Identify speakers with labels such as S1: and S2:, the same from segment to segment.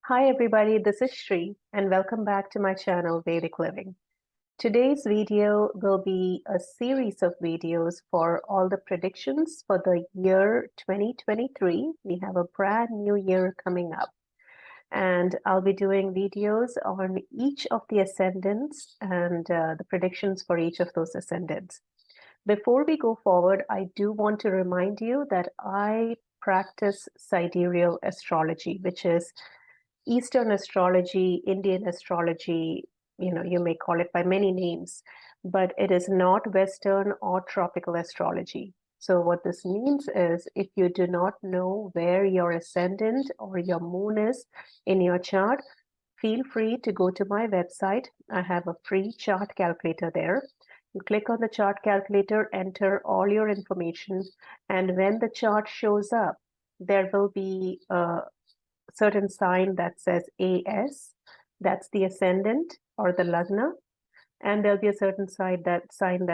S1: Hi everybody, this is Shri and welcome back to my channel Vedic Living. Today's video will be a series of videos for all the predictions for the year 2023. We have a brand new year coming up and I'll be doing videos on each of the ascendants and the predictions for each of those ascendants. Before we go forward, I do want to remind you that I practice sidereal astrology, which is Eastern astrology, Indian astrology, you may call it by many names, but it is not Western or tropical astrology. So what this means is if you do not know where your ascendant or your moon is in your chart, feel free to go to my website. I have a free chart calculator there. You click on the chart calculator, enter all your information, and when the chart shows up, there will be a certain sign that says AS, that's the ascendant or the lagna, and there'll be a certain sign that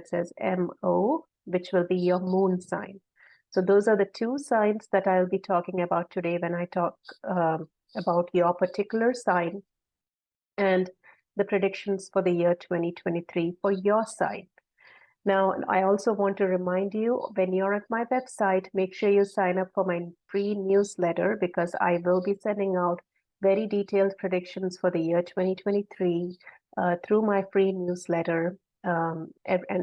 S1: says MO, which will be your moon sign. So those are the two signs that I'll be talking about today when I talk about your particular sign and the predictions for the year 2023 for your sign. Now, I also want to remind you, when you're at my website, make sure you sign up for my free newsletter because I will be sending out very detailed predictions for the year 2023 through my free newsletter. And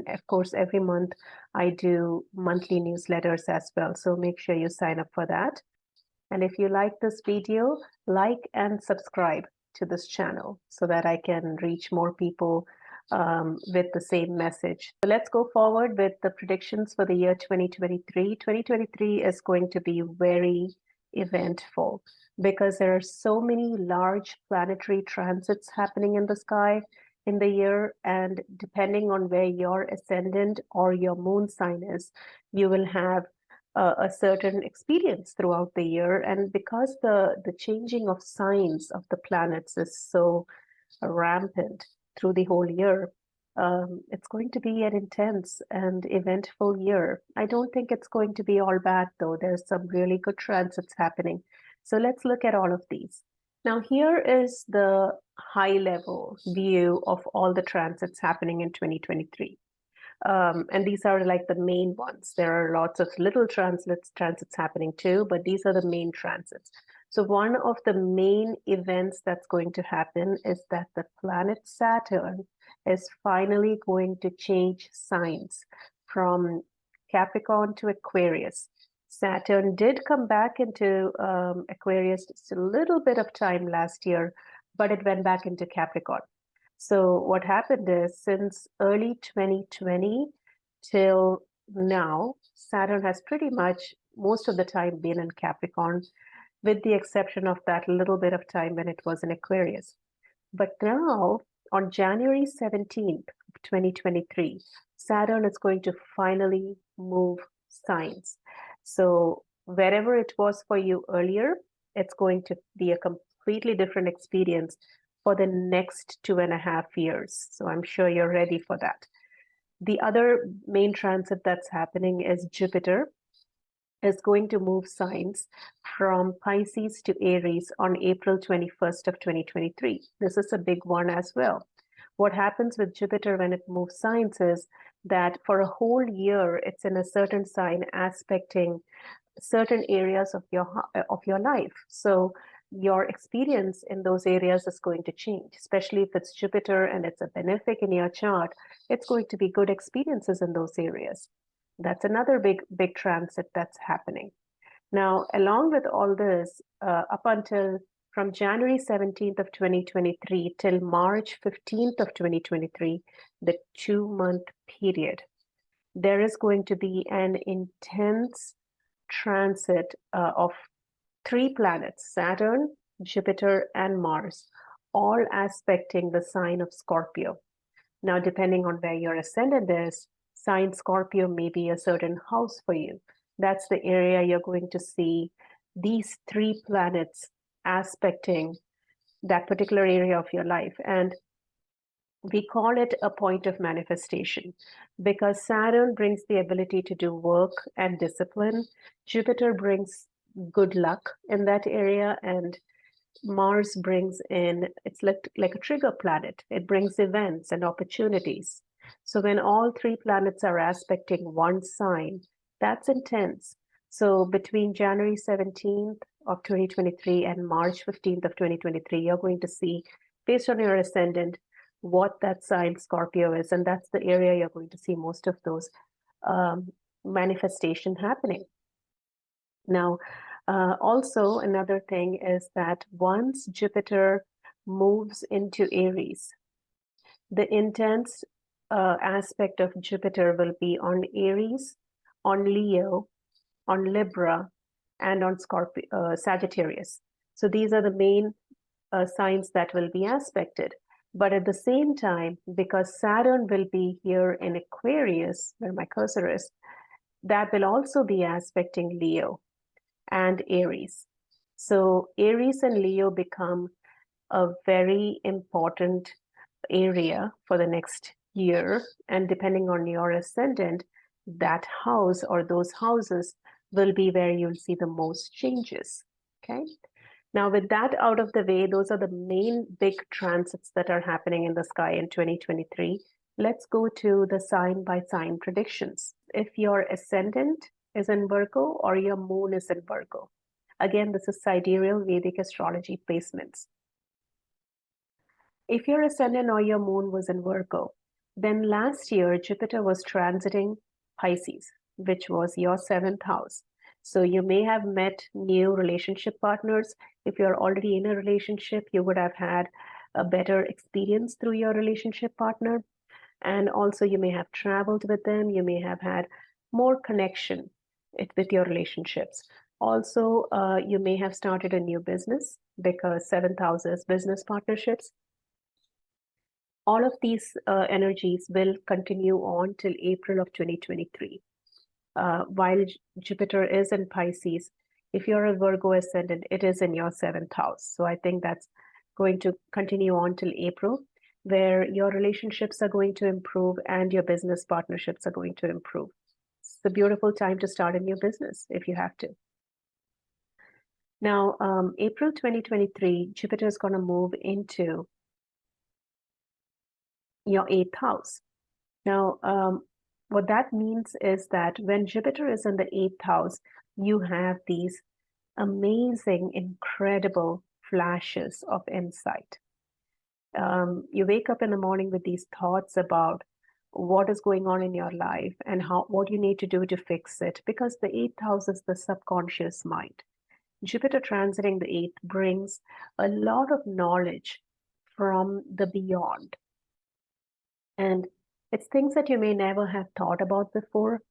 S1: of course, every month I do monthly newsletters as well. So make sure you sign up for that. And if you like this video, like and subscribe to this channel so that I can reach more people with the same message. So let's go forward with the predictions for the year 2023. 2023 is going to be very eventful because there are so many large planetary transits happening in the sky in the year, and depending on where your ascendant or your moon sign is, you will have a certain experience throughout the year. And because the changing of signs of the planets is so rampant through the whole year, it's going to be an intense and eventful year. I don't think it's going to be all bad, though. There's some really good transits happening. So let's look at all of these. Now, here is the high-level view of all the transits happening in 2023. And these are like the main ones. There are lots of little transits happening too, but these are the main transits. So one of the main events that's going to happen is that the planet Saturn is finally going to change signs from Capricorn to Aquarius. Saturn did come back into Aquarius just a little bit of time last year, but it went back into Capricorn. So what happened is since early 2020 till now, Saturn has pretty much most of the time been in Capricorn, with the exception of that little bit of time when it was in Aquarius. But now, on January 17th, 2023, Saturn is going to finally move signs. So wherever it was for you earlier, it's going to be a completely different experience for the next 2.5 years. So I'm sure you're ready for that. The other main transit that's happening is Jupiter is going to move signs from Pisces to Aries on April 21st of 2023. This is a big one as well. What happens with Jupiter when it moves signs is that for a whole year, it's in a certain sign aspecting certain areas of your life. So your experience in those areas is going to change, especially if it's Jupiter and it's a benefic in your chart. It's going to be good experiences in those areas. That's another big transit that's happening. Now, along with all this, up until from January 17th of 2023 till March 15th of 2023, the 2-month period, there is going to be an intense transit of 3 planets, Saturn, Jupiter, and Mars, all aspecting the sign of Scorpio. Now, depending on where your ascendant is, sign Scorpio may be a certain house for you. That's the area you're going to see these 3 planets aspecting that particular area of your life. And we call it a point of manifestation because Saturn brings the ability to do work and discipline. Jupiter brings good luck in that area, and Mars brings in, it's like a trigger planet. It brings events and opportunities. So when all three planets are aspecting one sign, that's intense. So between January 17th of 2023 and March 15th of 2023, you're going to see, based on your ascendant, what that sign Scorpio is. And that's the area you're going to see most of those manifestation happening. Now, also another thing is that once Jupiter moves into Aries, the intense aspect of Jupiter will be on Aries, on Leo, on Libra, and on Sagittarius. So these are the main signs that will be aspected. But at the same time, because Saturn will be here in Aquarius, where my cursor is, that will also be aspecting Leo and Aries. So Aries and Leo become a very important area for the next year. And depending on your ascendant, that house or those houses will be where you'll see the most changes. Okay. Now, with that out of the way, those are the main big transits that are happening in the sky in 2023. Let's go to the sign by sign predictions. If your ascendant is in Virgo or your moon is in Virgo. Again, this is sidereal Vedic astrology placements. If your ascendant or your moon was in Virgo, then last year Jupiter was transiting Pisces, which was your 7th house. So you may have met new relationship partners. If you're already in a relationship, you would have had a better experience through your relationship partner. And also you may have traveled with them. You may have had more connection with your relationships. Also, you may have started a new business because 7th house is business partnerships. All of these energies will continue on till April of 2023. While Jupiter is in Pisces, if you're a Virgo ascendant, it is in your 7th house. So I think that's going to continue on till April, where your relationships are going to improve and your business partnerships are going to improve. It's a beautiful time to start a new business if you have to. Now, April 2023, Jupiter is going to move into your 8th house. Now, what that means is that when Jupiter is in the 8th house, you have these amazing, incredible flashes of insight. You wake up in the morning with these thoughts about what is going on in your life and what you need to do to fix it, because the 8th house is the subconscious mind. Jupiter transiting the 8th brings a lot of knowledge from the beyond. And it's things that you may never have thought about before.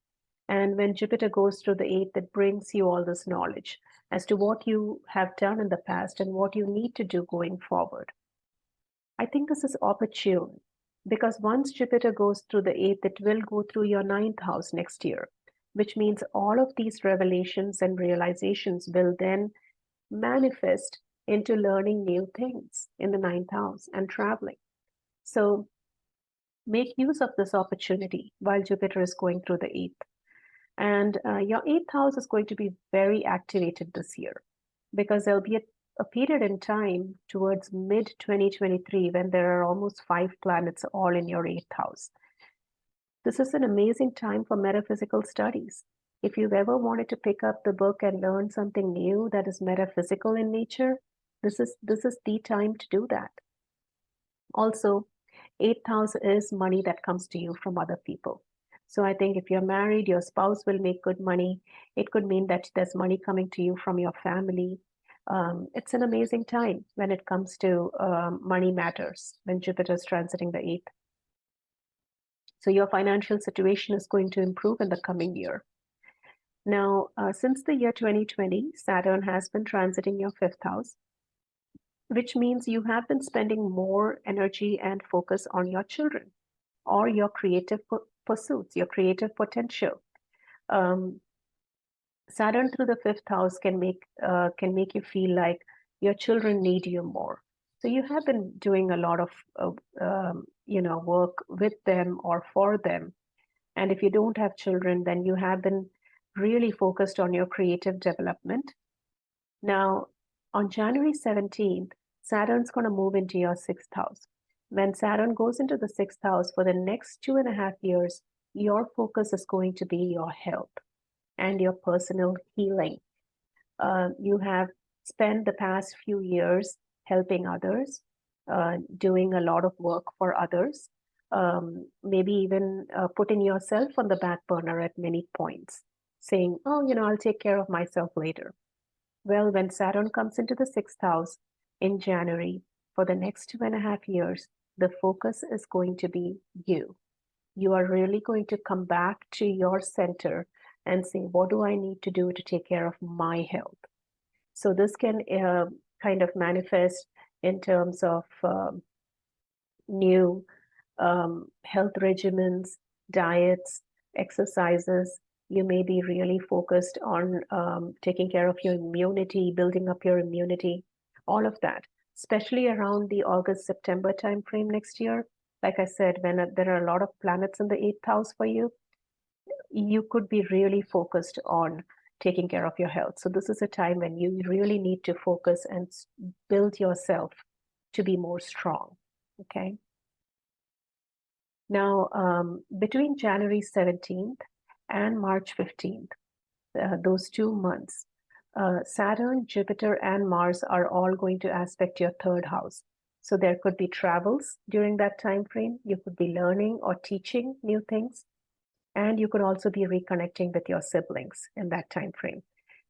S1: And when Jupiter goes through the 8th, it brings you all this knowledge as to what you have done in the past and what you need to do going forward. I think this is opportune because once Jupiter goes through the 8th, it will go through your 9th house next year, which means all of these revelations and realizations will then manifest into learning new things in the 9th house and traveling. So make use of this opportunity while Jupiter is going through the 8th. And your 8th house is going to be very activated this year because there'll be a period in time towards mid-2023 when there are almost 5 planets all in your 8th house. This is an amazing time for metaphysical studies. If you've ever wanted to pick up the book and learn something new that is metaphysical in nature, this is the time to do that. Also, 8th house is money that comes to you from other people. So I think if you're married, your spouse will make good money. It could mean that there's money coming to you from your family. It's an amazing time when it comes to money matters, when Jupiter is transiting the 8th. So your financial situation is going to improve in the coming year. Now, since the year 2020, Saturn has been transiting your 5th house, which means you have been spending more energy and focus on your children or your creative pursuits, your creative potential. Saturn through the 5th house can make you feel like your children need you more. So you have been doing a lot of work with them or for them. And if you don't have children, then you have been really focused on your creative development. Now, On January 17th, Saturn's going to move into your sixth house. When Saturn goes into the sixth house for the next 2.5 years, your focus is going to be your health and your personal healing. You have spent the past few years helping others, doing a lot of work for others, maybe even putting yourself on the back burner at many points, saying, oh, I'll take care of myself later. Well, when Saturn comes into the sixth house in January, for the next 2.5 years, the focus is going to be you. You are really going to come back to your center and say, what do I need to do to take care of my health? So this can kind of manifest in terms of new health regimens, diets, exercises. You may be really focused on taking care of your immunity, building up your immunity, all of that, especially around the August-September timeframe next year. Like I said, when there are a lot of planets in the 8th house for you, you could be really focused on taking care of your health. So this is a time when you really need to focus and build yourself to be more strong, okay? Now, between January 17th and March 15th, those 2 months, Saturn, Jupiter, and Mars are all going to aspect your third house. So there could be travels during that time frame. You could be learning or teaching new things. And you could also be reconnecting with your siblings in that time frame.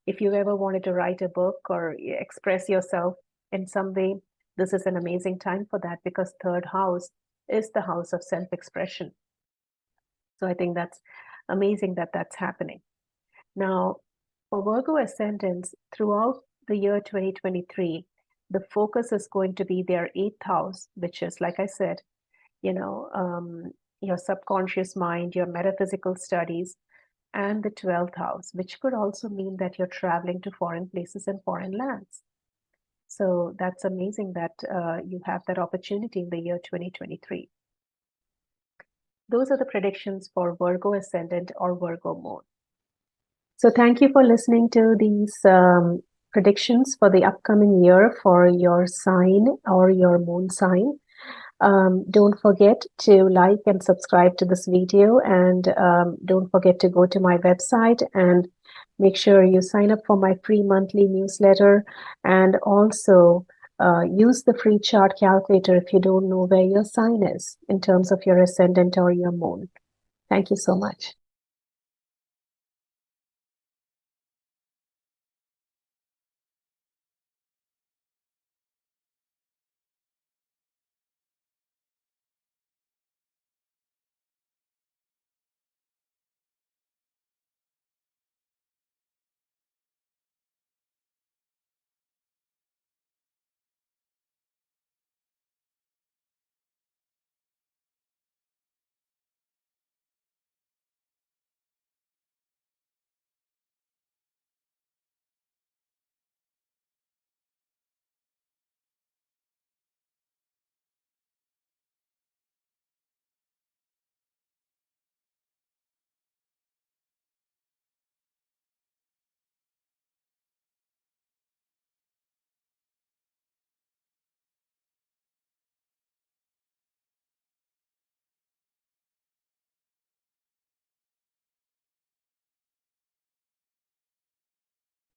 S1: If you ever wanted to write a book or express yourself in some way, this is an amazing time for that, because third house is the house of self-expression. So I think that's amazing that that's happening. Now, for Virgo ascendants, throughout the year 2023, the focus is going to be their 8th house, which is, like I said, your subconscious mind, your metaphysical studies, and the 12th house, which could also mean that you're traveling to foreign places and foreign lands. So that's amazing that you have that opportunity in the year 2023. Those are the predictions for Virgo ascendant or Virgo moon. So thank you for listening to these predictions for the upcoming year for your sign or your moon sign. Don't forget to like and subscribe to this video, and don't forget to go to my website and make sure you sign up for my free monthly newsletter, and also use the free chart calculator if you don't know where your sign is in terms of your ascendant or your moon. Thank you so much.